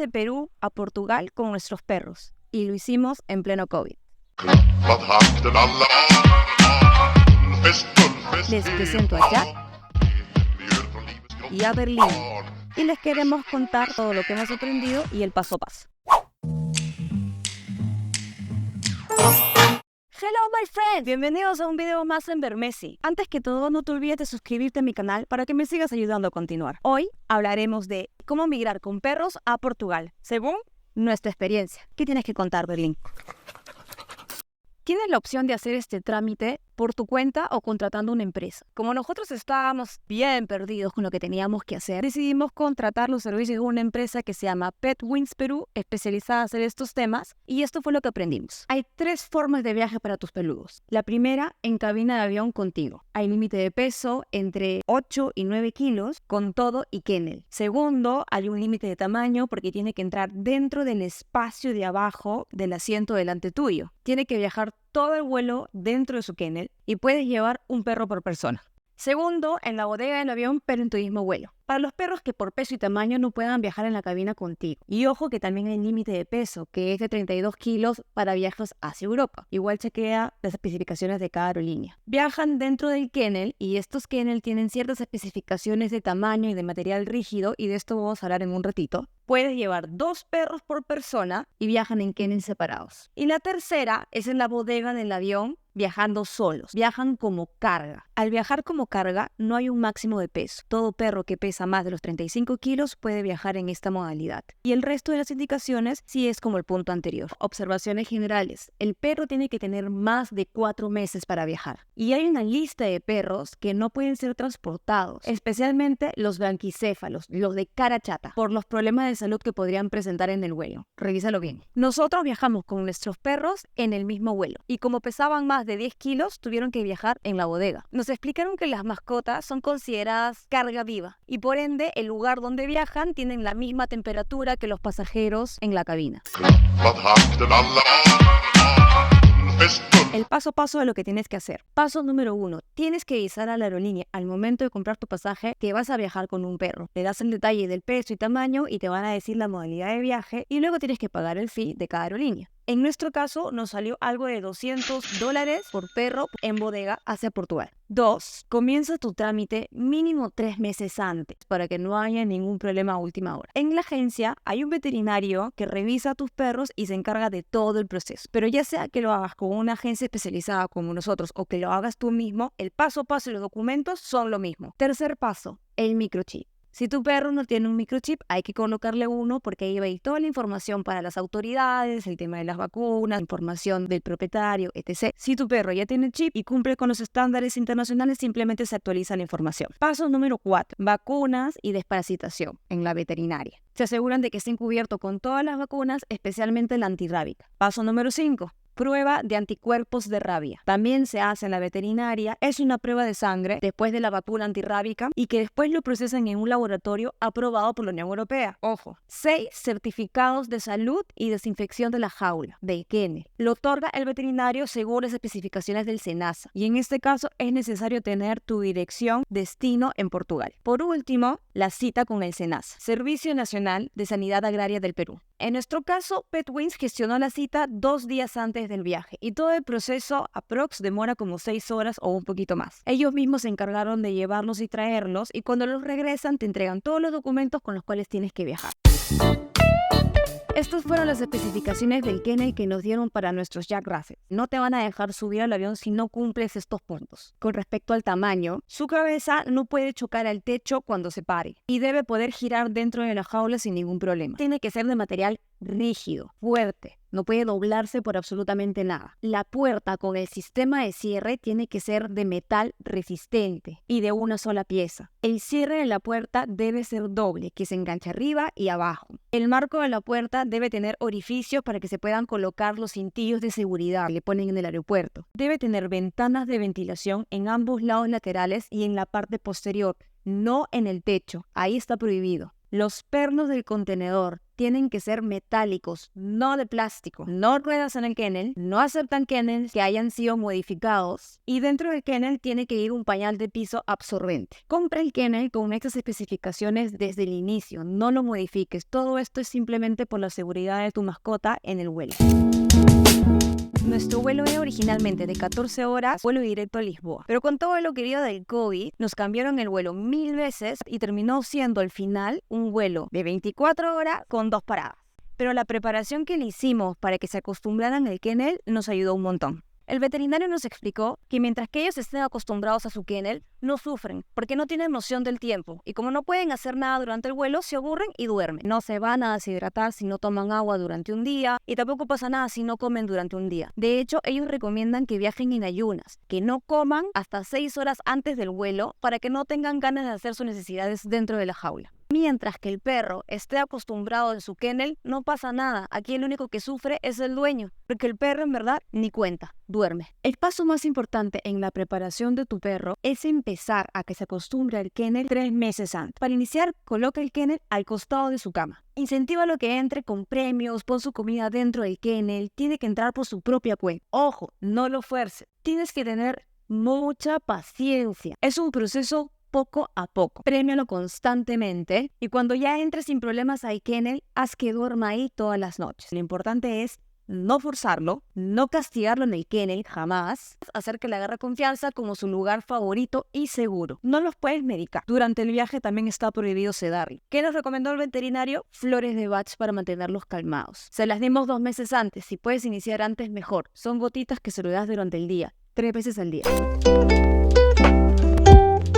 de Perú a Portugal con nuestros perros y lo hicimos en pleno COVID. Les presento a Jack y a Berlín y les queremos contar todo lo que hemos aprendido y el paso a paso. Hello my friends, bienvenidos a un video más en Bermesi. Antes que todo, no te olvides de suscribirte a mi canal para que me sigas ayudando a continuar. Hoy hablaremos de cómo migrar con perros a Portugal, según nuestra experiencia. ¿Qué tienes que contar, Berlín? Tienes la opción de hacer este trámite por tu cuenta o contratando una empresa. Como nosotros estábamos bien perdidos con lo que teníamos que hacer, decidimos contratar los servicios de una empresa que se llama Petwings Perú, especializada en hacer estos temas, y esto fue lo que aprendimos. Hay 3 formas de viaje para tus peludos. La primera, en cabina de avión contigo. Hay límite de peso entre 8 y 9 kilos con todo y kennel. Segundo, hay un límite de tamaño porque tiene que entrar dentro del espacio de abajo del asiento delante tuyo. Tiene que viajar todo el vuelo dentro de su kennel y puedes llevar un perro por persona. Segundo, en la bodega del avión, pero en tu mismo vuelo. Para los perros que por peso y tamaño no puedan viajar en la cabina contigo. Y ojo que también hay límite de peso, que es de 32 kilos para viajes hacia Europa. Igual chequea las especificaciones de cada aerolínea. Viajan dentro del kennel y estos kennel tienen ciertas especificaciones de tamaño y de material rígido, y de esto vamos a hablar en un ratito. Puedes llevar 2 perros por persona y viajan en kennels separados. Y la tercera es en la bodega del avión, viajando solos. Viajan como carga. Al viajar como carga no hay un máximo de peso. Todo perro que pesa más de los 35 kilos puede viajar en esta modalidad. Y el resto de las indicaciones sí es como el punto anterior. Observaciones generales. El perro tiene que tener más de 4 meses para viajar. Y hay una lista de perros que no pueden ser transportados, especialmente los blanquicéfalos, los de cara chata, por los problemas de salud que podrían presentar en el vuelo. Revísalo bien. Nosotros viajamos con nuestros perros en el mismo vuelo y como pesaban más de 10 kilos, tuvieron que viajar en la bodega. Nos explicaron que las mascotas son consideradas carga viva y por ende el lugar donde viajan tienen la misma temperatura que los pasajeros en la cabina. El paso a paso de lo que tienes que hacer. Paso número 1. Tienes que avisar a la aerolínea al momento de comprar tu pasaje que vas a viajar con un perro. Le das el detalle del peso y tamaño y te van a decir la modalidad de viaje y luego tienes que pagar el fee de cada aerolínea. En nuestro caso nos salió algo de $200 por perro en bodega hacia Portugal. 2. Comienza tu trámite mínimo 3 meses antes para que no haya ningún problema a última hora. En la agencia hay un veterinario que revisa a tus perros y se encarga de todo el proceso. Pero ya sea que lo hagas con una agencia especializada como nosotros o que lo hagas tú mismo, el paso a paso y los documentos son lo mismo. Tercer paso, el microchip. Si tu perro no tiene un microchip, hay que colocarle uno porque ahí va a ir toda la información para las autoridades, el tema de las vacunas, información del propietario, etc. Si tu perro ya tiene chip y cumple con los estándares internacionales, simplemente se actualiza la información. Paso número 4. Vacunas y desparasitación en la veterinaria. Se aseguran de que estén cubiertos con todas las vacunas, especialmente la antirrábica. Paso número 5. Prueba de anticuerpos de rabia. También se hace en la veterinaria. Es una prueba de sangre después de la vacuna antirrábica y que después lo procesan en un laboratorio aprobado por la Unión Europea. Ojo. 6 certificados de salud y desinfección de la jaula, del kennel. Lo otorga el veterinario según las especificaciones del SENASA. Y en este caso es necesario tener tu dirección, destino en Portugal. Por último, la cita con el SENASA, Servicio Nacional de Sanidad Agraria del Perú. En nuestro caso, Petwings gestionó la cita 2 días antes del viaje y todo el proceso aprox demora como 6 horas o un poquito más. Ellos mismos se encargaron de llevarlos y traerlos y cuando los regresan te entregan todos los documentos con los cuales tienes que viajar. Estas fueron las especificaciones del kennel que nos dieron para nuestros Jack Russell. No te van a dejar subir al avión si no cumples estos puntos. Con respecto al tamaño, su cabeza no puede chocar al techo cuando se pare y debe poder girar dentro de la jaula sin ningún problema. Tiene que ser de material rígido, fuerte. No puede doblarse por absolutamente nada. La puerta con el sistema de cierre tiene que ser de metal resistente y de una sola pieza. El cierre de la puerta debe ser doble, que se engancha arriba y abajo. El marco de la puerta debe tener orificios para que se puedan colocar los cintillos de seguridad que le ponen en el aeropuerto. Debe tener ventanas de ventilación en ambos lados laterales y en la parte posterior, no en el techo. Ahí está prohibido. Los pernos del contenedor tienen que ser metálicos, no de plástico. No ruedas en el kennel, no aceptan kennels que hayan sido modificados y dentro del kennel tiene que ir un pañal de piso absorbente. Compra el kennel con estas especificaciones desde el inicio, no lo modifiques. Todo esto es simplemente por la seguridad de tu mascota en el vuelo. Nuestro vuelo era originalmente de 14 horas, vuelo directo a Lisboa. Pero con todo lo querido del COVID, nos cambiaron el vuelo 1000 veces y terminó siendo al final un vuelo de 24 horas con 2 paradas. Pero la preparación que le hicimos para que se acostumbraran al kennel nos ayudó un montón. El veterinario nos explicó que mientras que ellos estén acostumbrados a su kennel, no sufren, porque no tienen noción del tiempo. Y como no pueden hacer nada durante el vuelo, se aburren y duermen. No se van a deshidratar si no toman agua durante un día, y tampoco pasa nada si no comen durante un día. De hecho, ellos recomiendan que viajen en ayunas, que no coman hasta 6 horas antes del vuelo, para que no tengan ganas de hacer sus necesidades dentro de la jaula. Mientras que el perro esté acostumbrado en su kennel, no pasa nada. Aquí el único que sufre es el dueño, porque el perro en verdad ni cuenta, duerme. El paso más importante en la preparación de tu perro es empezar a que se acostumbre al kennel 3 meses antes. Para iniciar, coloca el kennel al costado de su cama. Incentívalo que entre con premios, pon su comida dentro del kennel, tiene que entrar por su propia cuenta. Ojo, no lo fuerces. Tienes que tener mucha paciencia. Es un proceso poco a poco. Premialo constantemente y cuando ya entres sin problemas al kennel, haz que duerma ahí todas las noches. Lo importante es no forzarlo, no castigarlo en el kennel jamás, hacer que le agarre confianza como su lugar favorito y seguro. No los puedes medicar. Durante el viaje también está prohibido sedarlo. ¿Qué nos recomendó el veterinario? Flores de Bach para mantenerlos calmados. Se las dimos 2 meses antes. Si puedes iniciar antes, mejor. Son gotitas que se lo das durante el día, 3 veces al día.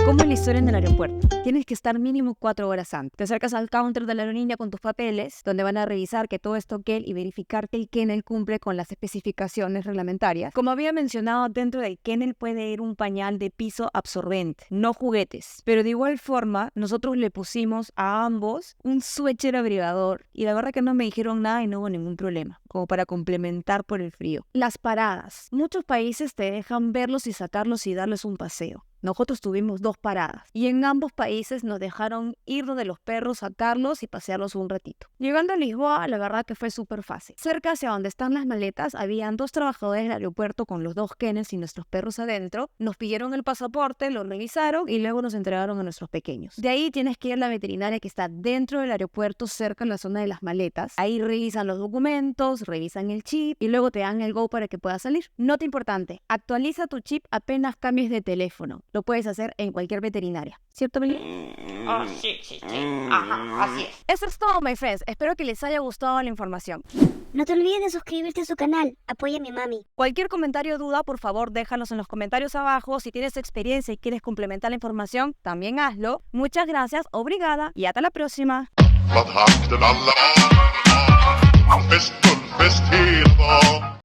¿Cómo es la historia en el aeropuerto? Tienes que estar mínimo 4 horas antes. Te acercas al counter de la aerolínea con tus papeles, donde van a revisar que todo esté ok y verificar que el kennel cumple con las especificaciones reglamentarias. Como había mencionado, dentro del kennel puede ir un pañal de piso absorbente, no juguetes. Pero de igual forma, nosotros le pusimos a ambos un suéter abrigador y la verdad que no me dijeron nada y no hubo ningún problema, como para complementar por el frío. Las paradas. Muchos países te dejan verlos y sacarlos y darles un paseo. Nosotros tuvimos 2 paradas y en ambos países nos dejaron ir donde los perros, sacarlos y pasearlos un ratito. Llegando a Lisboa, la verdad que fue súper fácil. Cerca hacia donde están las maletas, habían 2 trabajadores del aeropuerto con los 2 kennels y nuestros perros adentro. Nos pidieron el pasaporte, lo revisaron y luego nos entregaron a nuestros pequeños. De ahí tienes que ir a la veterinaria que está dentro del aeropuerto, cerca en la zona de las maletas. Ahí revisan los documentos, revisan el chip y luego te dan el go para que puedas salir. Nota importante, actualiza tu chip apenas cambies de teléfono. Lo puedes hacer en cualquier veterinaria. ¿Cierto, Belén? Sí. Ajá, así es. Eso es todo, my friends. Espero que les haya gustado la información. No te olvides de suscribirte a su canal. Apoya a mi mami. Cualquier comentario o duda, por favor, déjanos en los comentarios abajo. Si tienes experiencia y quieres complementar la información, también hazlo. Muchas gracias, obrigada y hasta la próxima. Wat hangt er dan? Best, best, heel